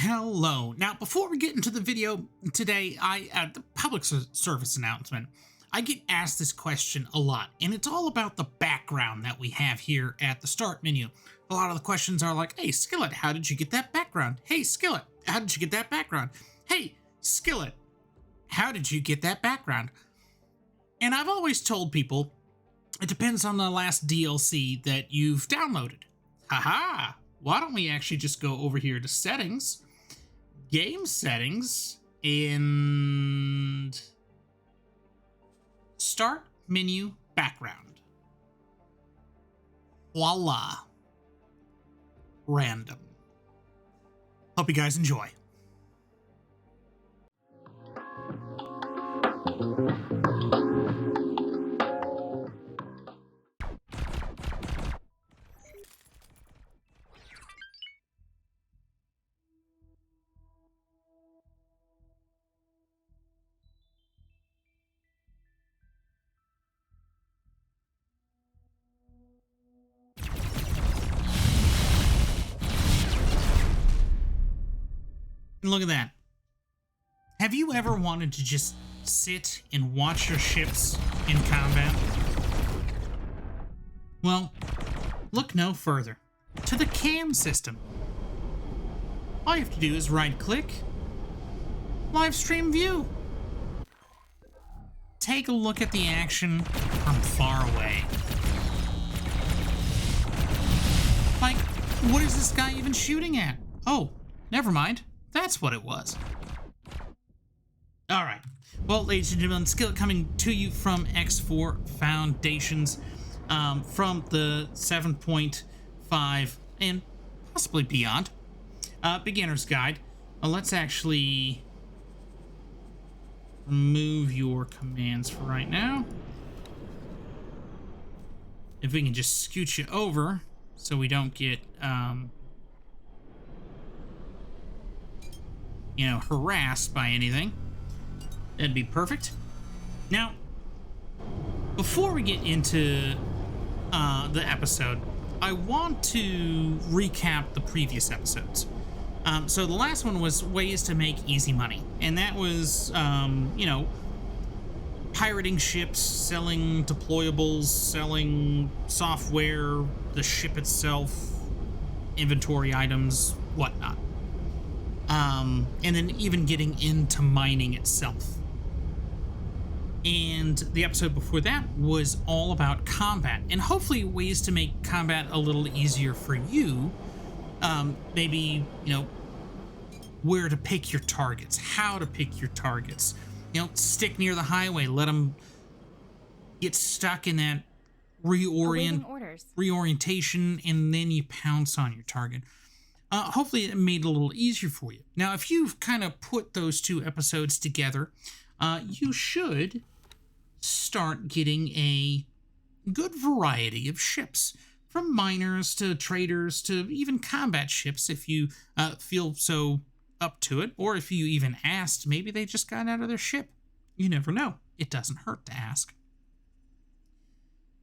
Hello. Now, before we get into the video today, the public service announcement. I get asked this question a lot, and it's all about the background that we have here at the start menu. A lot of the questions are like, hey, Skillet, how did you get that background? Hey, Skillet, how did you get that background? Hey, Skillet, how did you get that background? And I've always told people, it depends on the last DLC that you've downloaded. Haha! Why don't we actually just go over here to settings, game settings, and start menu background. Voila. Random. Hope you guys enjoy. And look at that. Have you ever wanted to just sit and watch your ships in combat? Well, look no further. To the cam system. All you have to do is right-click, live stream view. Take a look at the action from far away. Like, what is this guy even shooting at? Oh, never mind. That's what it was. All right. Well, ladies and gentlemen, Skillet coming to you from X4 Foundations, from the 7.5 and possibly beyond. Beginner's Guide. Let's actually remove your commands for right now. If we can just scoot you over so we don't get, harassed by anything. That'd be perfect. Now, before we get into the episode, I want to recap the previous episodes. So the last one was ways to make easy money, and that was, pirating ships, selling deployables, selling software, the ship itself, inventory items, whatnot. And then even getting into mining itself. And the episode before that was all about combat, and hopefully ways to make combat a little easier for you. Maybe, where to pick your targets, how to pick your targets. Stick near the highway, let them get stuck in that reorientation, and then you pounce on your target. Hopefully it made it a little easier for you. Now, if you've kind of put those two episodes together, you should start getting a good variety of ships, from miners to traders to even combat ships, if you feel so up to it, or if you even asked, maybe they just got out of their ship. You never know. It doesn't hurt to ask.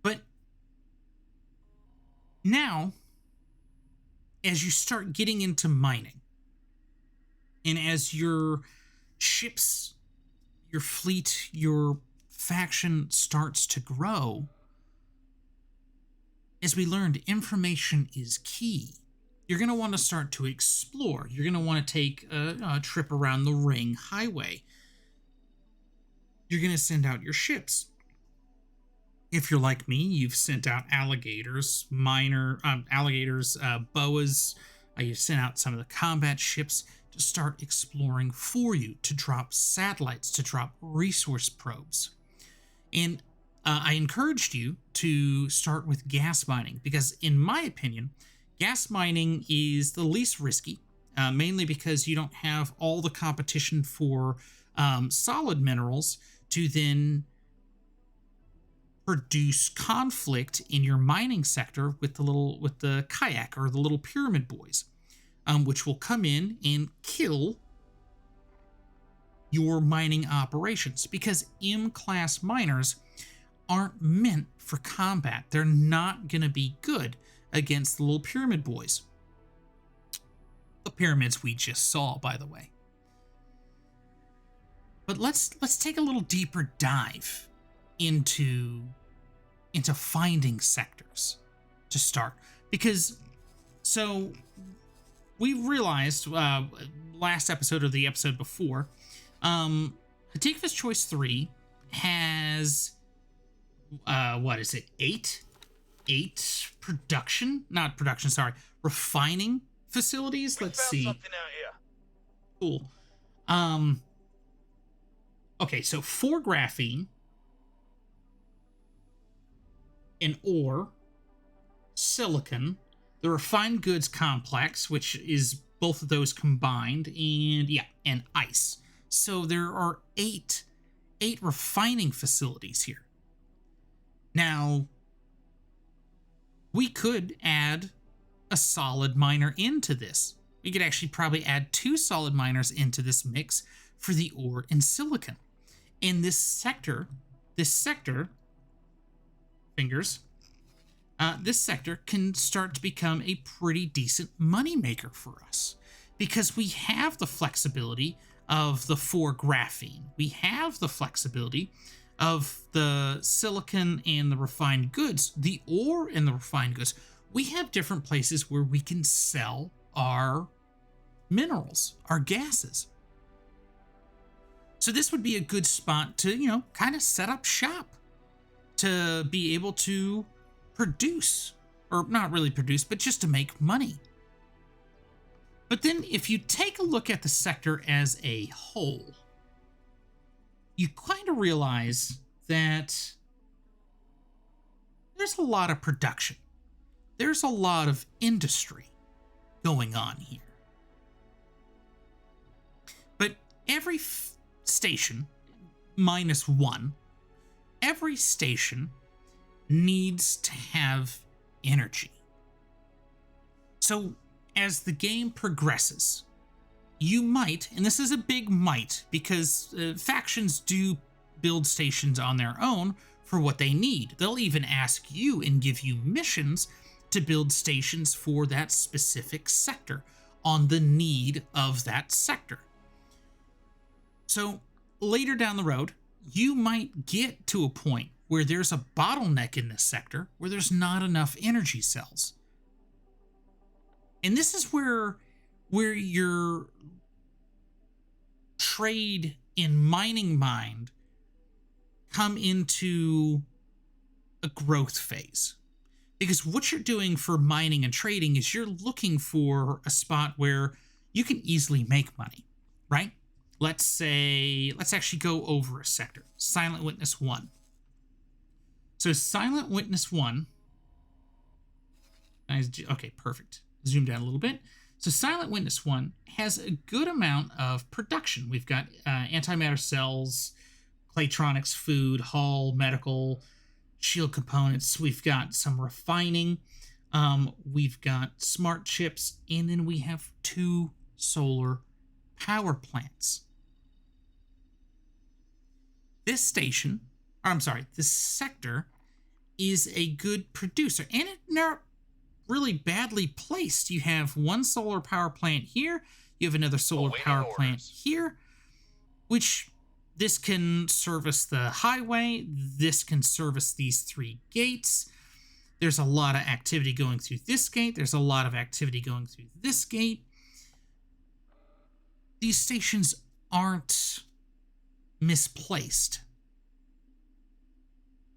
But now, as you start getting into mining, and as your ships, your fleet, your faction starts to grow, as we learned, information is key. You're going to want to start to explore. You're going to want to take a trip around the ring highway. You're going to send out your ships. If you're like me, you've sent out alligators, boas. You've sent out some of the combat ships to start exploring for you, to drop satellites, to drop resource probes. And I encouraged you to start with gas mining, because in my opinion, gas mining is the least risky, mainly because you don't have all the competition for solid minerals to then produce conflict in your mining sector with the kayak or the little pyramid boys, which will come in and kill your mining operations, because M-class miners aren't meant for combat. They're not going to be good against the little pyramid boys. The pyramids we just saw, by the way. But let's take a little deeper dive into finding sectors to start, because so we realized last episode or the episode before, Hatikva's Choice 3 has what is it, eight refining facilities. Let's see. Something out here. Cool. Okay, so 4 graphene, an ore, silicon, the refined goods complex, which is both of those combined, and ice. So there are eight refining facilities here. Now, we could add a solid miner into this. We could actually probably add 2 solid miners into this mix for the ore and silicon. In this sector, fingers, this sector can start to become a pretty decent moneymaker for us, because we have the flexibility of the 4 graphene. We have the flexibility of the silicon and the refined goods, the ore and the refined goods. We have different places where we can sell our minerals, our gases. So this would be a good spot to, kind of set up shop, to be able to produce, or not really produce, but just to make money. But then if you take a look at the sector as a whole, you kind of realize that there's a lot of production. There's a lot of industry going on here. But every station, minus 1, every station needs to have energy. So as the game progresses, you might, and this is a big might, because factions do build stations on their own for what they need. They'll even ask you and give you missions to build stations for that specific sector on the need of that sector. So later down the road, you might get to a point where there's a bottleneck in this sector where there's not enough energy cells. And this is where your trade and mining mind come into a growth phase. Because what you're doing for mining and trading is you're looking for a spot where you can easily make money, right? Let's actually go over a sector. Silent Witness 1. So Silent Witness 1. Okay, perfect. Zoom down a little bit. So Silent Witness 1 has a good amount of production. We've got antimatter cells, Claytronics, food, hull, medical, shield components. We've got some refining. We've got smart chips. And then we have 2 solar power plants. This sector is a good producer. And it's not really badly placed. You have 1 solar power plant here. You have another solar power plant here, which this can service the highway. This can service these 3 gates. There's a lot of activity going through this gate. There's a lot of activity going through this gate. These stations aren't misplaced.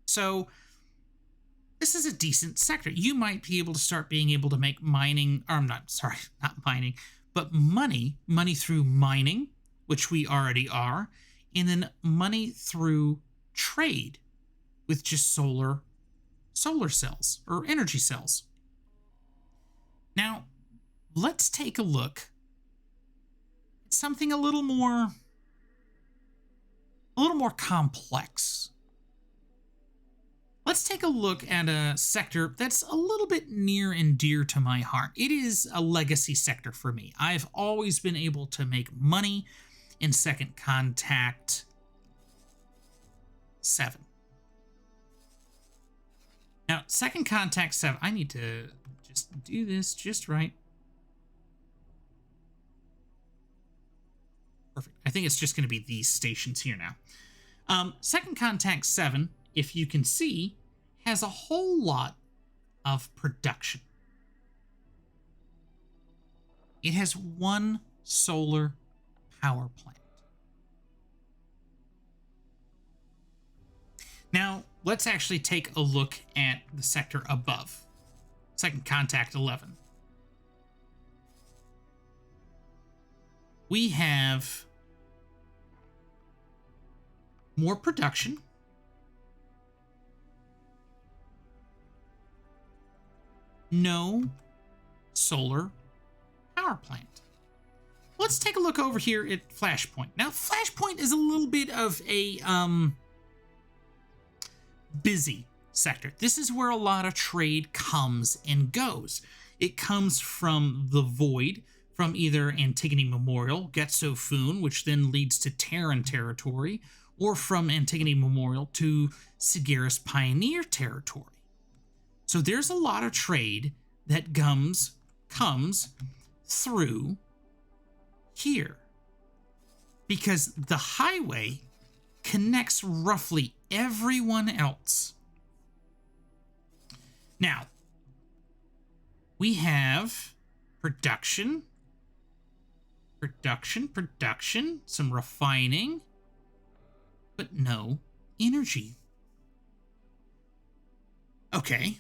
So this is a decent sector. You might be able to start being able to make mining, or not mining, but money through mining, which we already are, and then money through trade with just solar cells or energy cells. Now, let's take a look at something a little more complex. Let's take a look at a sector that's a little bit near and dear to my heart. It is a legacy sector for me. I've always been able to make money in Second Contact 7. Now, Second Contact 7, I need to just do this just right. perfect. I think it's just going to be these stations here now. Second contact 7, if you can see, has a whole lot of production. It has one solar power plant. Now, let's actually take a look at the sector above. Second contact 11. We have more production. No solar power plant. Let's take a look over here at Flashpoint. Now, Flashpoint is a little bit of a busy sector. This is where a lot of trade comes and goes. It comes from the Void, from either Antigone Memorial, Getso Foon, which then leads to Terran territory, or from Antigone Memorial to Sigeris Pioneer territory. So there's a lot of trade that comes through here, because the highway connects roughly everyone else. Now, we have production, some refining, but no energy. Okay.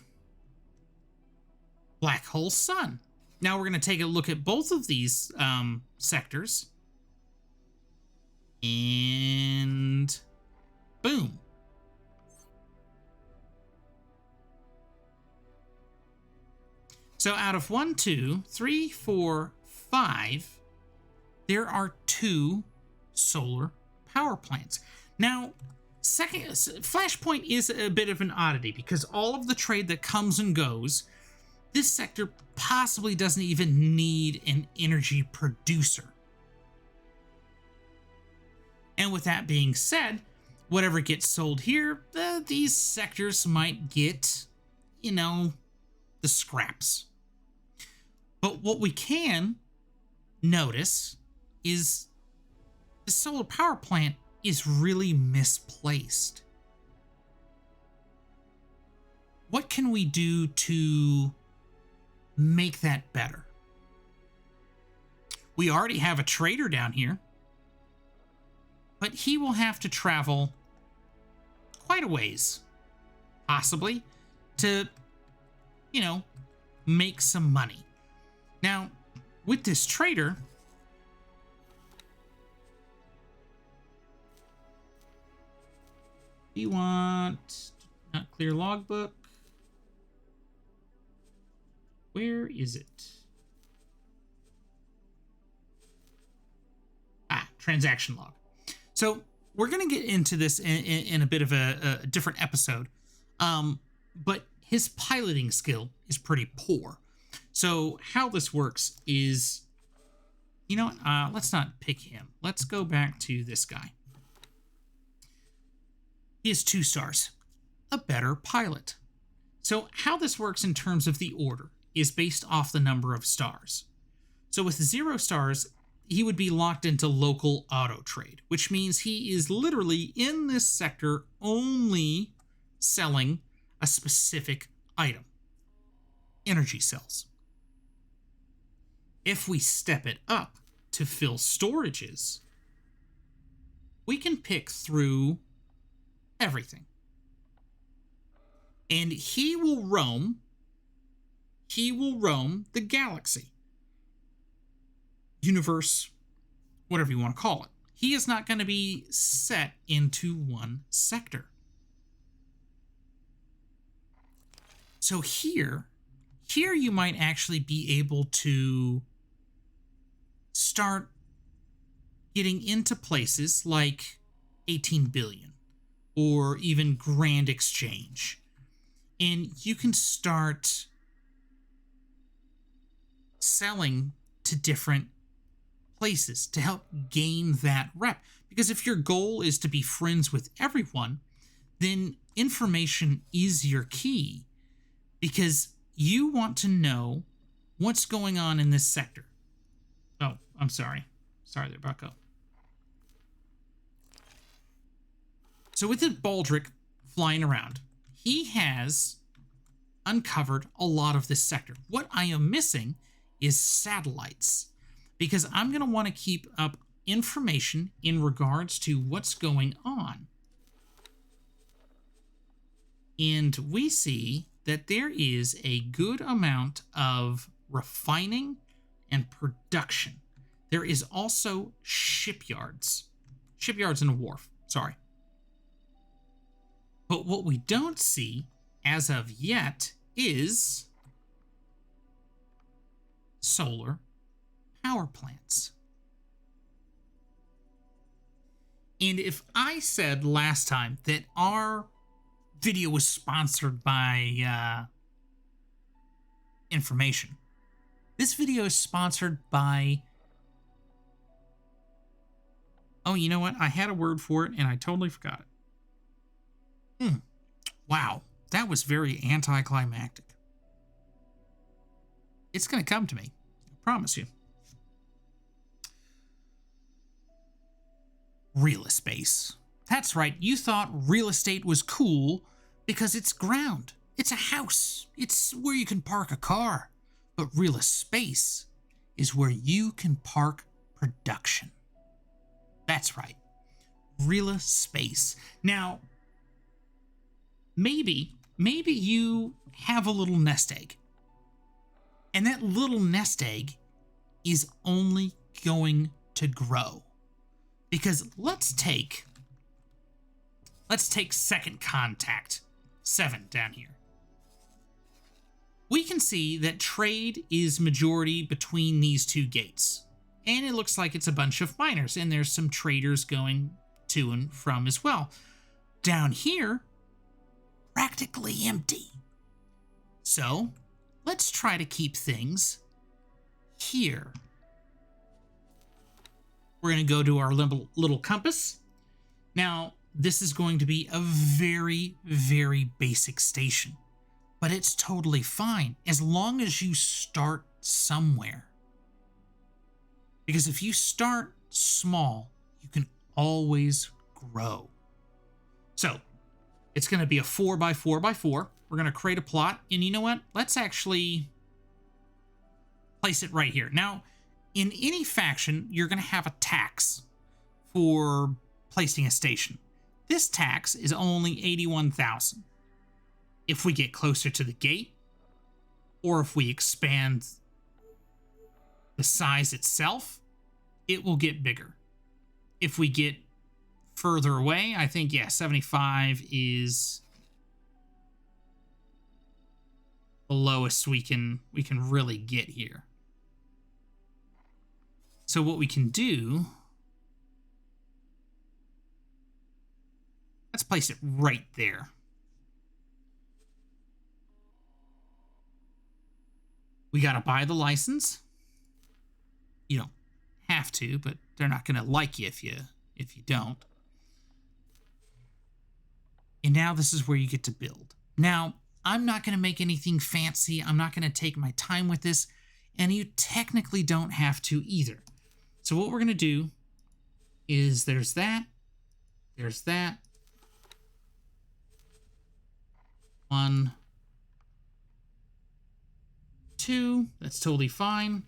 Black hole sun. Now we're going to take a look at both of these sectors. And boom. So out of 1, 2, 3, 4, 5, there are 2 solar power plants. Now, Flashpoint is a bit of an oddity because all of the trade that comes and goes, this sector possibly doesn't even need an energy producer. And with that being said, whatever gets sold here, these sectors might get, the scraps. But what we can notice is the solar power plant is really misplaced. What can we do to make that better? We already have a trader down here, but he will have to travel quite a ways, possibly, to, make some money. Now, with this trader, we want not clear logbook. Where is it? Transaction log. So we're going to get into this in a bit of a different episode. But his piloting skill is pretty poor. So how this works is, let's not pick him. Let's go back to this guy. He has 2 stars, a better pilot. So how this works in terms of the order is based off the number of stars. So with 0 stars, he would be locked into local auto trade, which means he is literally in this sector only selling a specific item, energy cells. If we step it up to fill storages, we can pick through everything. And he will roam the galaxy, universe, whatever you want to call it. He is not going to be set into one sector. So here you might actually be able to start getting into places like 18 billion or even Grand Exchange. And you can start selling to different places to help gain that rep. Because if your goal is to be friends with everyone, then information is your key. Because you want to know what's going on in this sector. Oh, I'm sorry. Sorry there, Bucko. So with this Baldric flying around, he has uncovered a lot of this sector. What I am missing is satellites, because I'm going to want to keep up information in regards to what's going on. And we see that there is a good amount of refining and production. There is also shipyards. Shipyards and a wharf, sorry. But what we don't see as of yet is solar power plants. And if I said last time that our video was sponsored by information, this video is sponsored by... Oh, you know what? I had a word for it and I totally forgot it. Wow, that was very anticlimactic. It's going to come to me. I promise you. Real estate. That's right. You thought real estate was cool because it's ground. It's a house. It's where you can park a car. But real estate is where you can park production. That's right. Real estate. Now, maybe you have a little nest egg. And that little nest egg is only going to grow. Because let's take Second Contact 7 down here. We can see that trade is majority between these two gates. And it looks like it's a bunch of miners, and there's some traders going to and from as well. Down here, practically empty. So, let's try to keep things here. We're going to go to our little compass. Now, this is going to be a very, very basic station. But it's totally fine as long as you start somewhere. Because if you start small, you can always grow. So, it's going to be a 4x4x4. We're going to create a plot. And you know what? Let's actually place it right here. Now, in any faction, you're going to have a tax for placing a station. This tax is only 81,000. If we get closer to the gate, or if we expand the size itself, it will get bigger. If we get further away, I think, yeah, 75 is the lowest we can really get here. So what we can do, let's place it right there. We got to buy the license. You don't have to, but they're not going to like you if you don't. And now this is where you get to build. Now, I'm not going to make anything fancy. I'm not going to take my time with this, and you technically don't have to either. So what we're going to do is there's that. 1, 2, that's totally fine.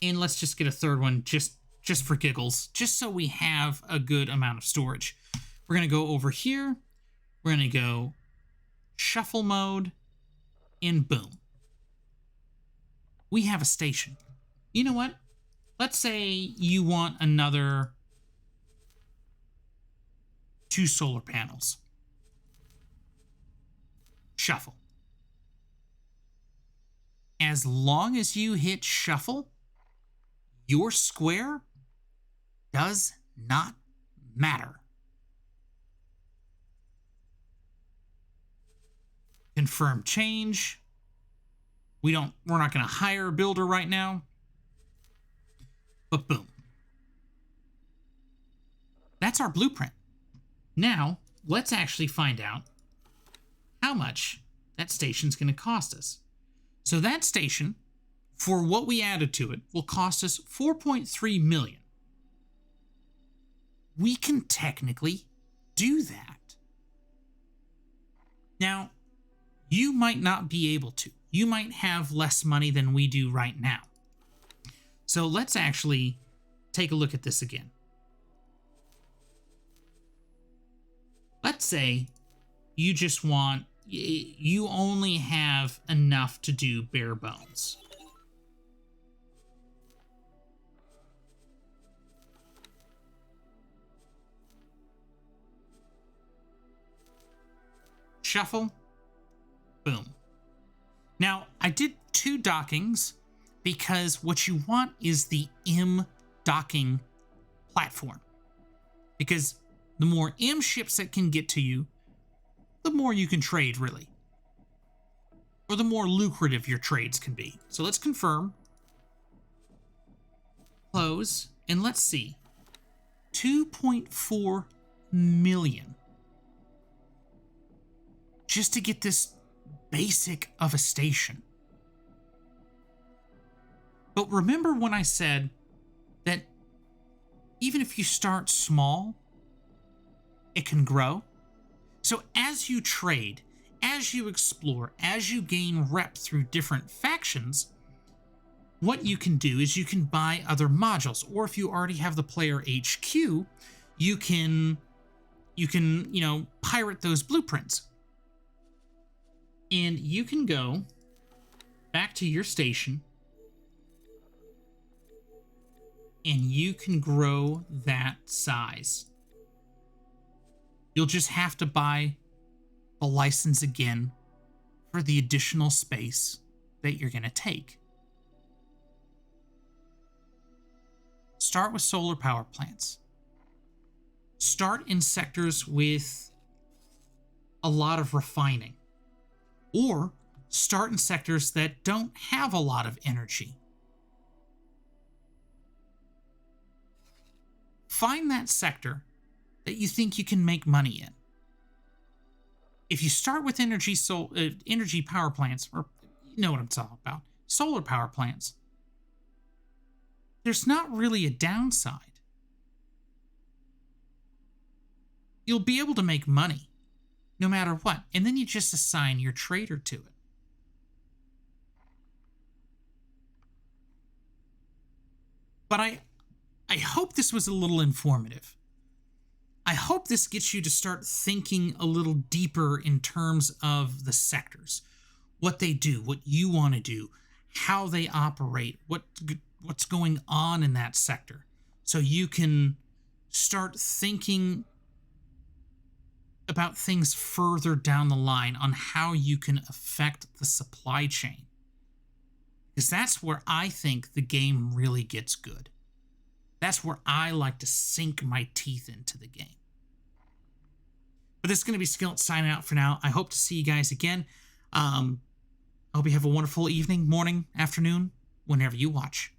And let's just get a third one just for giggles, just so we have a good amount of storage. We're going to go over here. We're going to go shuffle mode, and boom. We have a station. You know what? Let's say you want another 2 solar panels. Shuffle. As long as you hit shuffle, your square does not matter. Confirm change. We're not going to hire a builder right now. But boom. That's our blueprint. Now, let's actually find out how much that station's going to cost us. So that station, for what we added to it, will cost us 4.3 million. we can technically do that. Now, you might not be able to. You might have less money than we do right now. So let's actually take a look at this again. Let's say you just want, you only have enough to do bare bones. Shuffle. Boom. Now, I did 2 dockings because what you want is the M docking platform. Because the more M ships that can get to you, the more you can trade, really. Or the more lucrative your trades can be. So let's confirm. Close. And let's see. 2.4 million. Just to get this basic of a station. But remember when I said that even if you start small, it can grow? So as you trade, as you explore, as you gain rep through different factions, what you can do is you can buy other modules, or if you already have the player HQ, you can, pirate those blueprints. And you can go back to your station and you can grow that size. You'll just have to buy the license again for the additional space that you're going to take. Start with solar power plants. Start in sectors with a lot of refining. Or start in sectors that don't have a lot of energy. Find that sector that you think you can make money in. If you start with energy power plants, or you know what I'm talking about, solar power plants, there's not really a downside. You'll be able to make money no matter what, and then you just assign your trader to it. But I hope this was a little informative. I hope this gets you to start thinking a little deeper in terms of the sectors, what they do, what you want to do, how they operate, what's going on in that sector, so you can start thinking about things further down the line on how you can affect the supply chain. Because that's where I think the game really gets good. That's where I like to sink my teeth into the game. But this is going to be Skillet signing out for now. I hope to see you guys again. I hope you have a wonderful evening, morning, afternoon, whenever you watch.